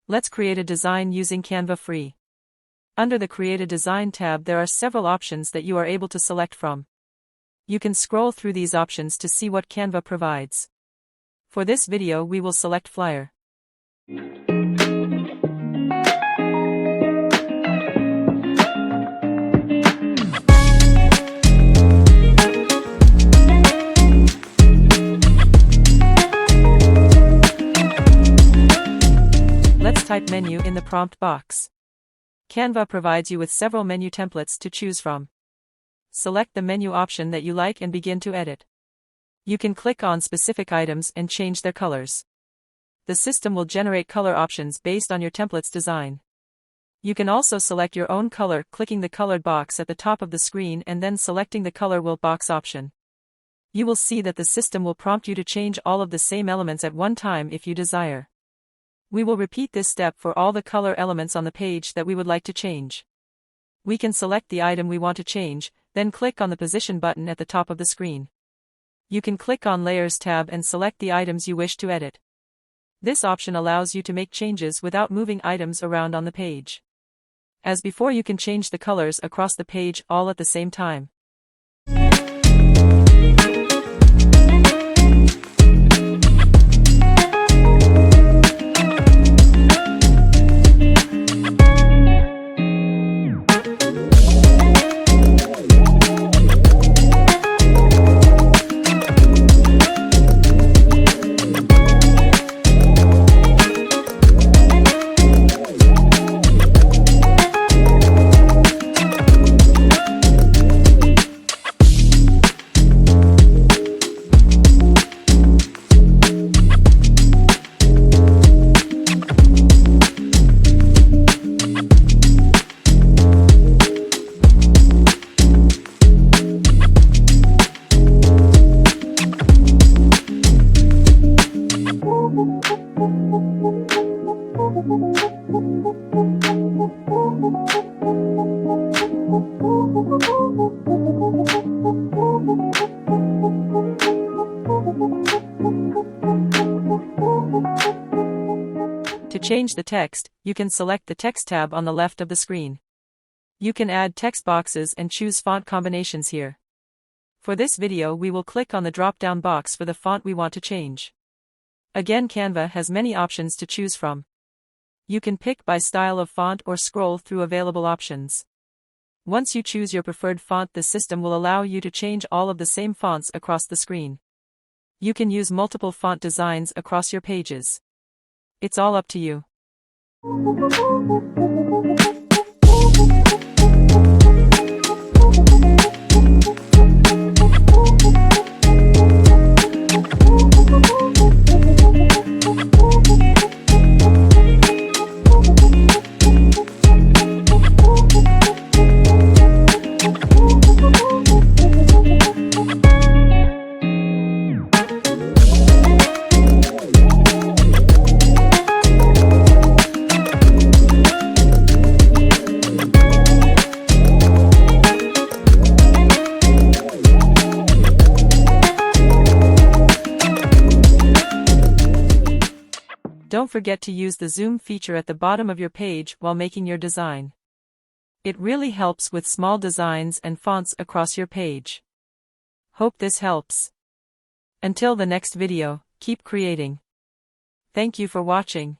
Let's create a design using Canva free. Under the Create a Design tab there are several options that you are able to select from. You can scroll through these options to see what Canva provides. For this video we will select flyer. Let's type menu in the prompt box. Canva provides you with several menu templates to choose from. Select the menu option that you like and begin to edit. You can click on specific items and change their colors. The system will generate color options based on your template's design. You can also select your own color clicking the colored box at the top of the screen and then selecting the color wheel box option. You will see that the system will prompt you to change all of the same elements at one time if you desire. We will repeat this step for all the color elements on the page that we would like to change. We can select the item we want to change, then click on the position button at the top of the screen. You can click on Layers tab and select the items you wish to edit. This option allows you to make changes without moving items around on the page. As before, you can change the colors across the page all at the same time. To change the text, you can select the Text tab on the left of the screen. You can add text boxes and choose font combinations here. For this video we will click on the drop-down box for the font we want to change. Again, Canva has many options to choose from. You can pick by style of font or scroll through available options. Once you choose your preferred font, the system will allow you to change all of the same fonts across the screen. You can use multiple font designs across your pages. It's all up to you. Don't forget to use the zoom feature at the bottom of your page while making your design. It really helps with small designs and fonts across your page. Hope this helps. Until the next video, keep creating. Thank you for watching.